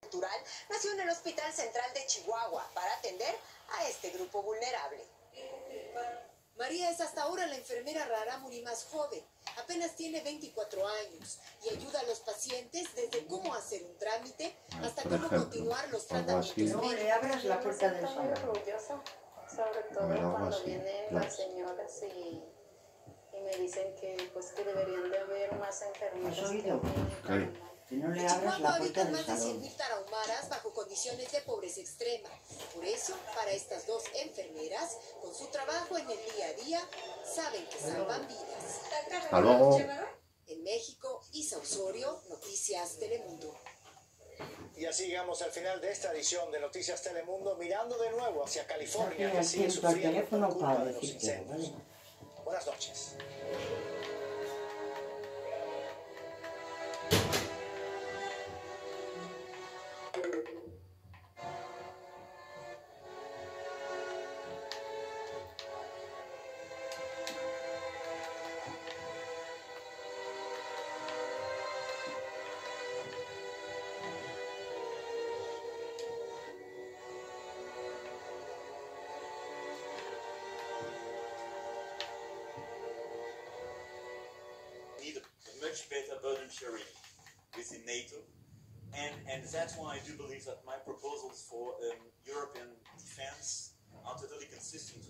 Natural nació en el Hospital Central de Chihuahua para atender a este grupo vulnerable. María es hasta ahora la enfermera rarámuri más joven. Apenas tiene 24 años y ayuda a los pacientes desde cómo hacer un trámite hasta cómo continuar los tratamientos. No le abras la puerta del salón. Estoy orgullosa, sobre todo cuando vienen las señoras y me dicen que pues que deberían de haber más enfermeras. ¿Has oído? Que no le En abras Chihuahua la puerta habitan del más de salón. 100,000 tarahumaras bajo condiciones de pobreza extrema. Por eso, para estas dos enfermeras, con su trabajo en el día a día, saben que salvan vidas. Hasta luego. En México, Isa Osorio, Noticias Telemundo. Y así llegamos al final de esta edición de Noticias Telemundo, mirando de nuevo hacia California, que sigue sufriendo por culpa de los incendios. Buenas noches. Much better burden sharing within NATO, and that's why I do believe that my proposals for European defense are totally consistent.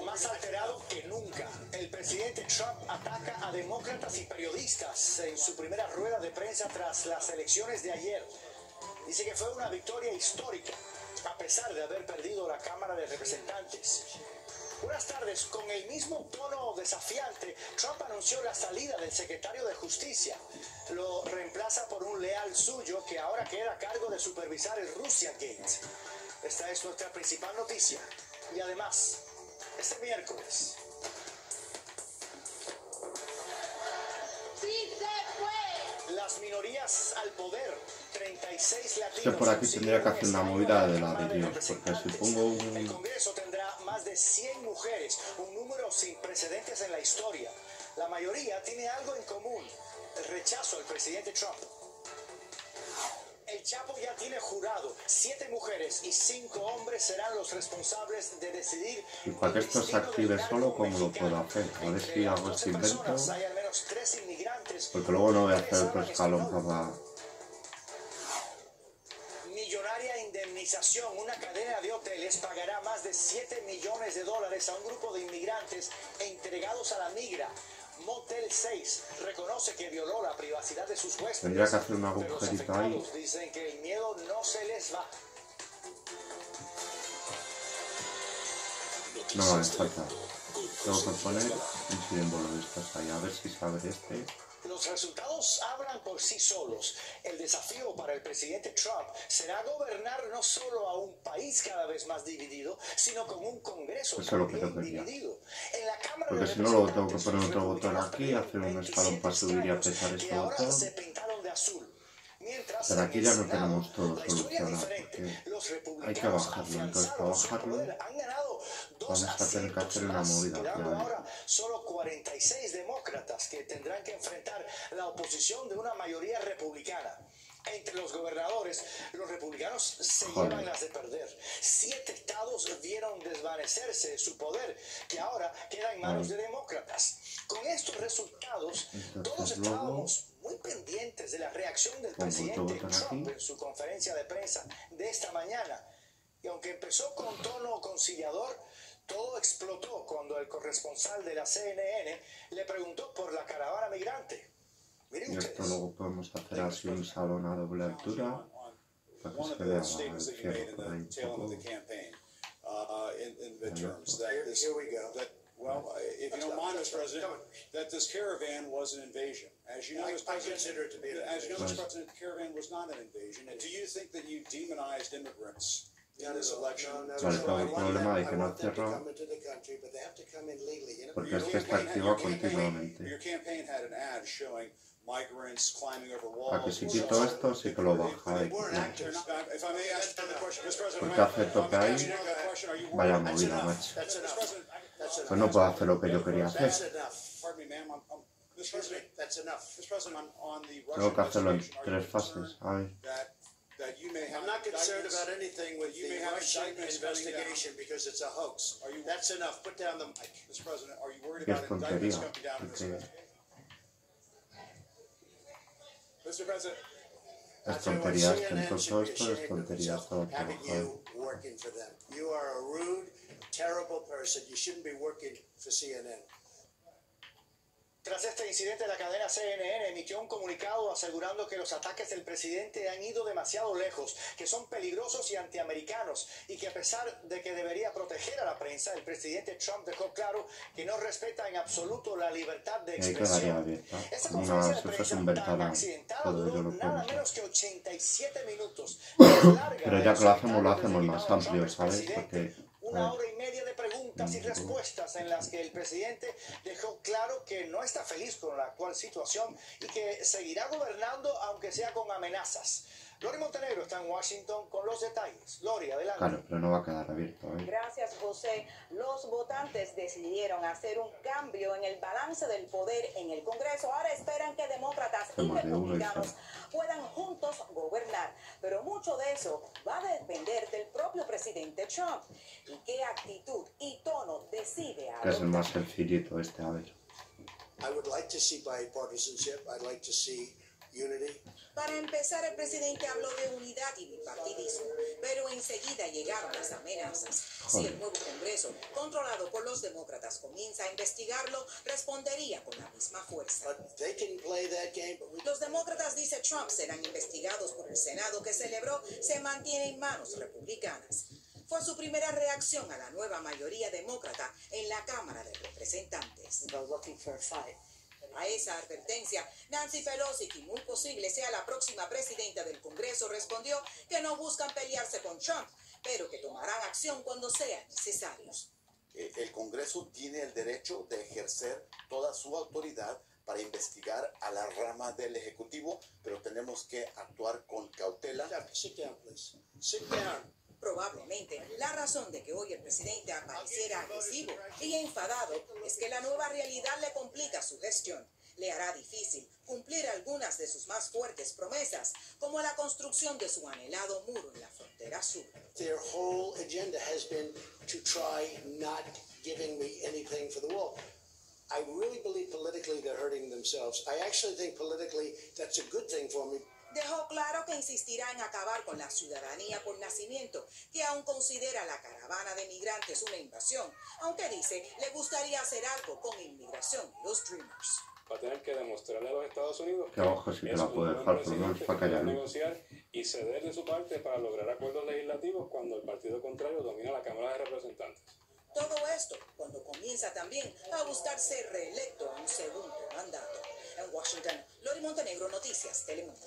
Más alterado que nunca, el presidente Trump ataca a demócratas y periodistas en su primera rueda de prensa tras las elecciones de ayer. Dice que fue una victoria histórica, a pesar de haber perdido la Cámara de Representantes. Unas tardes, con el mismo tono desafiante, Trump anunció la salida del secretario de Justicia. Lo reemplaza por un leal suyo que ahora queda a cargo de supervisar el Russiagate. Esta es nuestra principal noticia. Y además, este miércoles, ¡sí se fue! Las minorías al poder, 36 latinos. Por aquí tendría que hacer una movida de la de Dios, porque si pongo un... El Congreso tendrá más de 100 mujeres, un número sin precedentes en la historia. La mayoría tiene algo en común, el rechazo al presidente Trump. El Chapo ya tiene jurado. 7 mujeres y 5 hombres serán los responsables de decidir. Y para que esto se active solo, ¿cómo lo puedo hacer? A ver si hago este invento. Hay al menos 3 inmigrantes. Porque luego no voy a hacer otro escalón para... Millonaria indemnización. Una cadena de hoteles pagará más de $7 millones a un grupo de inmigrantes entregados a la migra. Motel 6 reconoce que violó la privacidad de sus huéspedes. Tendría que hacer un agujerito ahí. Dicen que el miedo no se les va. No, me falta. Tengo que poner un símbolo de estos ahí, a ver si se abre este. Los resultados hablan por sí solos. El desafío para el presidente Trump será gobernar no solo a un país cada vez más dividido, sino con un Congreso también dividido. En la Cámara porque si no, luego tengo que poner otro botón aquí, hacer un escalón para subir y apretar este botón. Pero aquí ya no tenemos todo solucionado, porque hay que bajarlo. Entonces, para bajarlo, vamos a tener que hacer una movida ahora solo 46 demócratas que tendrán que enfrentar la oposición de una mayoría republicana. Entre los gobernadores, los republicanos se llevan las de perder. 7 estados vieron desvanecerse su poder, que ahora queda en manos de demócratas. Con estos resultados, todos estábamos muy pendientes de la reacción del presidente Trump en su conferencia de prensa de esta mañana. Y aunque empezó con tono conciliador, todo explotó cuando el corresponsal de la CNN le preguntó por la caravana migrante. Y esto luego podemos hacer así un salón a doble altura para que se vea el cielo por ahí un poco. Well, if you don't mind, Mr. President, that this caravan was an invasion. As you know, Mr. President, I consider it to be an invasion. As you know, Mr. President, the caravan was not an invasion. And do you think that you demonized immigrants in this election? Vale, pero el problema de que no cerró, porque este está activo continuamente. Your campaign had an ad showing migrants climbing over A que walls. si quito esto sí que lo baja. If I may ask another question, Mr. President, Porque hace tope ahí. Vaya movida, macho. Pues no puedo hacer lo que yo quería hacer. Pardon me, ma'am. Mr. President, that's enough. Mr. President, on the Tengo que Russian hacerlo en investigation, are 3 you fases. concerned A ver. that you may have I'm not concerned indictments? about anything with You the may have Russian indictments coming investigation because it's a hoax. Are you- That's enough. Put down the mic. Mr. President, are you worried Qué about indictments tontería. coming down in this Porque investigation? Mr. President, es tontería, es que entonces todo esto es tontería, todo el having trabajo. you working for them. You are a rude, terrible person. You shouldn't be working for CNN. Tras este incidente, la cadena CNN emitió un comunicado asegurando que los ataques del presidente han ido demasiado lejos, que son peligrosos y antiamericanos, y que a pesar de que debería proteger a la prensa, el presidente Trump dejó claro que no respeta en absoluto la libertad de Y ahí quedaría expresión. abierta. Esta No, conferencia de eso es prensa un tan vertedero. accidentada Todo ello duró lo nada podemos menos hacer. que 87 minutos. Más larga Pero de ya los que lo hacemos secretarios más designados amplio, Trump ¿sabes? presidente. Porque, Una hora y media de preguntas y respuestas en las que el presidente dejó claro que no está feliz con la actual situación y que seguirá gobernando aunque sea con amenazas. Lori Montenegro está en Washington con los detalles. Lori, adelante. claro, pero no va a quedar abierto, ¿eh? Gracias, José. Los votantes decidieron hacer un cambio en el balance del poder en el Congreso. Ahora esperan que demócratas y Más de uno y republicanos fuera. puedan juntos gobernar. Pero mucho de eso va a depender del propio presidente Trump y qué actitud y tono decide Que es el adoptar. más sencillito este, a ver. I would like to see bipartisanship. I'd like to see unity. Para empezar, el presidente habló de unidad y bipartidismo, pero enseguida llegaron las amenazas. Si el nuevo Congreso, controlado por los demócratas, comienza a investigarlo, respondería con la misma fuerza. But they can play that game, but we Los demócratas, dice Trump, serán investigados por el Senado que celebró, se mantiene en manos republicanas. Fue su primera reacción a la nueva mayoría demócrata en la Cámara de Representantes. A esa advertencia, Nancy Pelosi, que muy posible sea la próxima presidenta del Congreso, respondió que no buscan pelearse con Trump, pero que tomarán acción cuando sea necesario. El Congreso tiene el derecho de ejercer toda su autoridad para investigar a la rama del Ejecutivo, pero tenemos que actuar con cautela. sit down, please. Sit down. Probablemente la razón de que hoy el presidente apareciera agresivo y enfadado es que la nueva realidad le complica su gestión. Le hará difícil cumplir algunas de sus más fuertes promesas, como la construcción de su anhelado muro en la frontera sur. Their whole agenda has been to try not giving me anything for the wall. I really believe politically they're hurting themselves. I actually think politically that's a good thing for me. Dejó claro que insistirá en acabar con la ciudadanía por nacimiento, que aún considera la caravana de migrantes una invasión, aunque dice le gustaría hacer algo con inmigración y los Dreamers. Va a tener que demostrarle a los Estados Unidos Que abajo sí que la puede dejar, pero no es para callarlo. negociar y ceder de su parte para lograr acuerdos legislativos cuando el partido contrario domina la Cámara de Representantes. Todo esto cuando comienza también a buscar ser reelecto a un segundo mandato. En Washington, Lori Montenegro, Noticias Telemundo.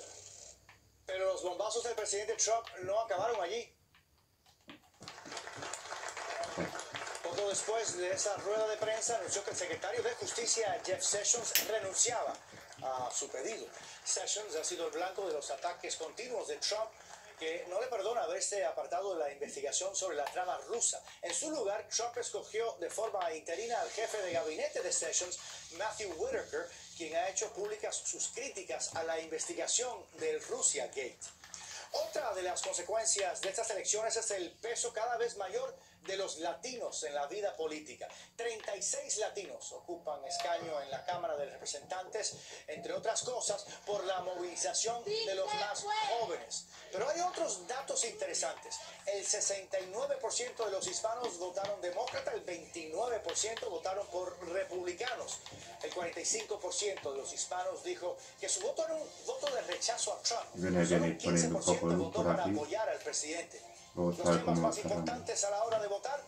Pero los bombazos del presidente Trump no acabaron allí. Poco después de esa rueda de prensa anunció que el secretario de Justicia, Jeff Sessions, renunciaba a su pedido. Sessions ha sido el blanco de los ataques continuos de Trump, que no le perdona haberse apartado de la investigación sobre la trama rusa. En su lugar, Trump escogió de forma interina al jefe de gabinete de Sessions, Matthew Whitaker, quien ha hecho públicas sus críticas a la investigación del Russia Gate. Otra de las consecuencias de estas elecciones es el peso cada vez mayor de los latinos en la vida política. 36 latinos ocupan escaño en la Cámara de Representantes, entre otras cosas, por la movilización de los más jóvenes. Pero hay otros datos interesantes. El 69% de los hispanos votaron demócrata, el 29% votaron por republicanos. El 45% de los hispanos dijo que su voto era un voto de rechazo a Trump. Viene Solo bien un ir poniendo un poco 15% de luz votó por para aquí. apoyar al presidente. Vamos Los a ver temas cómo más lo cerramos. importantes a la hora de votar: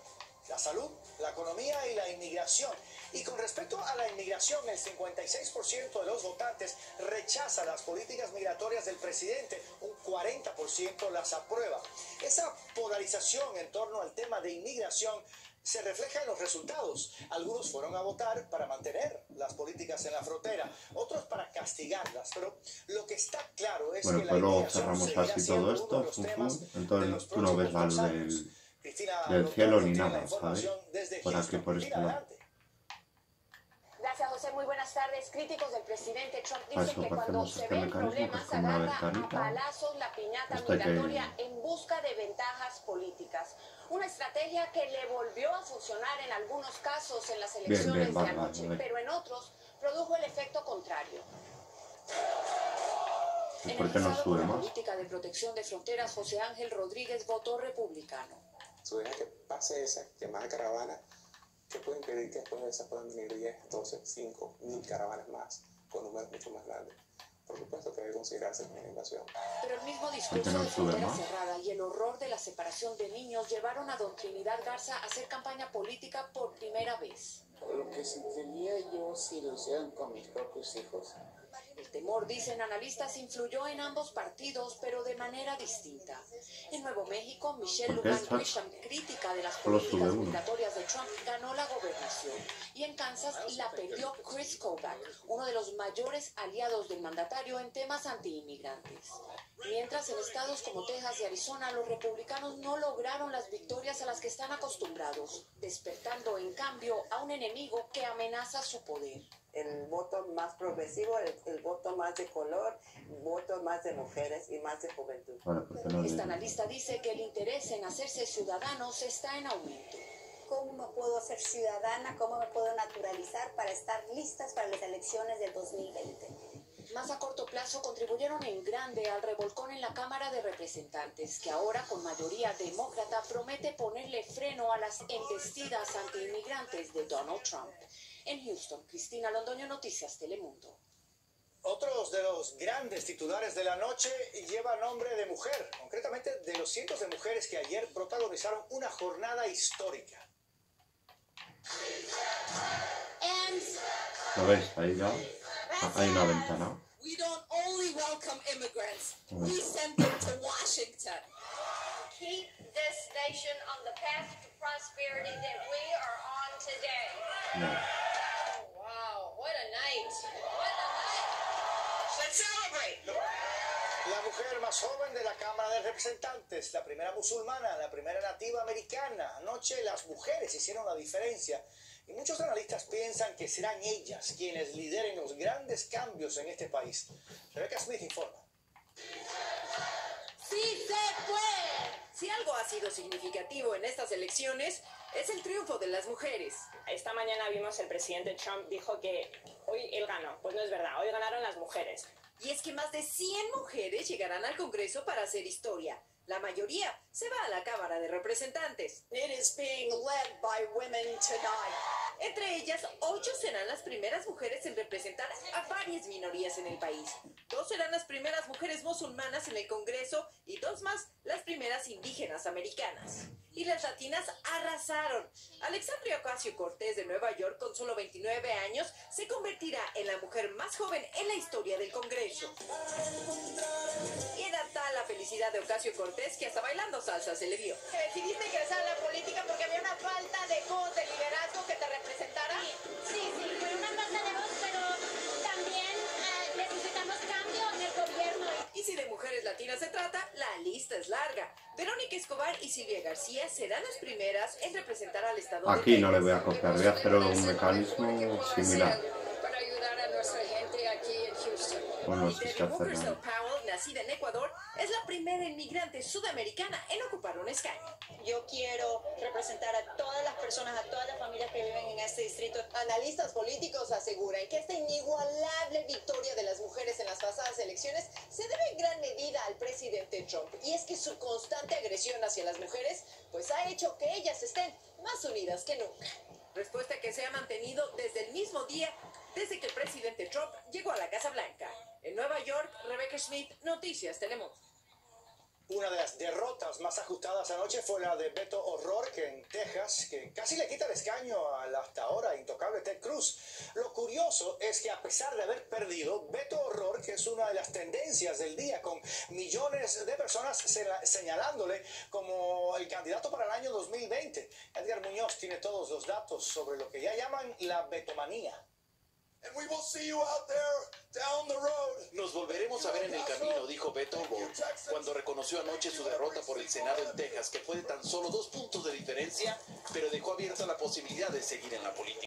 la salud, la economía y la inmigración. Y con respecto a la inmigración, el 56% de los votantes rechaza las políticas migratorias del presidente, un 40% las aprueba. Esa polarización en torno al tema de inmigración se refleja en los resultados. Algunos fueron a votar para mantener las políticas en la frontera, otros para castigarlas, pero lo que está claro es que la inmigración seguirá siendo uno de los temas de los tú no ves la luz del cielo ni nada, ¿sabes? Por aquí, por este lado. Gracias, José. Muy buenas tardes. Críticos del presidente Trump dicen Eso, que cuando se ven problemas agarra a palazos la piñata migratoria en busca de ventajas políticas. Una estrategia que le volvió a funcionar en algunos casos en las elecciones de anoche, pero en otros produjo el efecto contrario. ¿Y por qué no sube más? La política de protección de fronteras, José Ángel Rodríguez votó republicano. Suena que pase esa llamada caravana, que puede impedir que después de esa puedan venir 10, 12, 5, 1000 caravanas más, con números mucho más grandes. Por supuesto que debe considerarse como una invasión. Pero el mismo discurso de frontera cerrada y el horror de la separación de niños llevaron a don Trinidad Garza a hacer campaña política por primera vez. Lo que sentiría yo si lo hicieran con mis propios hijos. El temor, dicen analistas, influyó en ambos partidos, pero de manera distinta. En Nuevo México, Michelle Lujan Grisham, crítica de las políticas migratorias de Trump, ganó la gobernación. Y en Kansas la perdió Chris Kobach, uno de los mayores aliados del mandatario en temas antiinmigrantes. Mientras en estados como Texas y Arizona, los republicanos no lograron las victorias a las que están acostumbrados, despertando en cambio a un enemigo que amenaza su poder. El voto más progresivo, el voto más de color, voto más de mujeres y más de juventud. Esta analista dice que el interés en hacerse ciudadanos está en aumento. ¿Cómo me puedo hacer ciudadana? ¿Cómo me puedo naturalizar para estar listas para las elecciones del 2020? Más a corto plazo contribuyeron en grande al revolcón en la Cámara de Representantes, que ahora con mayoría demócrata promete ponerle freno a las embestidas antiinmigrantes de Donald Trump. En Houston, Cristina Londoño, Noticias Telemundo. Otros de los grandes titulares de la noche llevan nombre de mujer, concretamente de los cientos de mujeres que ayer protagonizaron una jornada histórica. ¿Lo ves? Ahí ya hay una ventana. We don't only welcome immigrants, we send them to Washington. Keep this nation on the path to prosperity that we are on today. No. Oh, wow, what a night. What a night. Let's celebrate. La mujer más joven de la Cámara de Representantes, la primera musulmana, la primera nativa americana. Anoche las mujeres hicieron la diferencia y muchos analistas piensan que serán ellas quienes lideren los grandes cambios en este país. Rebecca Smith informa. ¡Sí se puede! Si algo ha sido significativo en estas elecciones, es el triunfo de las mujeres. Esta mañana vimos el presidente Trump dijo que hoy él ganó. Pues no es verdad, hoy ganaron las mujeres. Y es que más de 100 mujeres llegarán al Congreso para hacer historia. La mayoría se va a la Cámara de Representantes. It is being led by women tonight. Entre ellas, 8 serán las primeras mujeres en representar a varias minorías en el país. 2 serán las primeras mujeres musulmanas en el Congreso y 2 más las primeras indígenas americanas. Y las latinas arrasaron. Alexandria Ocasio-Cortez de Nueva York, con solo 29 años, se convertirá en la mujer más joven en la historia del Congreso. Y era tal la felicidad de Ocasio-Cortez que hasta bailando salsa se le vio. ¿Decidiste ingresar a la política porque había una falta de voz, de liderazgo que te representara? Sí, fue una falta de voz, pero también necesitamos cambio en el gobierno. Y si de mujeres latinas se trata, la lista es larga. Verónica Escobar y Silvia García serán las primeras en representar al estado de Aquí no le voy a copiar, voy a hacer un mecanismo similar. Para ayudar a nuestra gente aquí en Houston. Bueno, si se hace nada. Powell, nacida en Ecuador, es la primera inmigrante sudamericana en ocupar un escaño. Yo quiero representar a todas las personas, a todas las familias que viven en este distrito. Analistas políticos aseguran que esta inigualable victoria de las mujeres en las pasadas elecciones se debe en gran medida al presidente Trump. Y es que su constante agresión hacia las mujeres pues ha hecho que ellas estén más unidas que nunca. Respuesta que se ha mantenido desde el mismo día desde que el presidente Trump llegó a la Casa Blanca. En Nueva York, Rebecca Smith, Noticias Telemundo. Una de las derrotas más ajustadas anoche fue la de Beto O'Rourke en Texas, que casi le quita el escaño al hasta ahora intocable Ted Cruz. Lo curioso es que a pesar de haber perdido, Beto O'Rourke es una de las tendencias del día, con millones de personas señalándole como el candidato para el año 2020. Edgar Muñoz tiene todos los datos sobre lo que ya llaman la betomanía. Nos volveremos a ver en el camino, dijo Beto O'Rourke, cuando reconoció anoche su derrota por el Senado en Texas, que fue de tan solo 2 puntos de diferencia, pero dejó abierta la posibilidad de seguir en la política.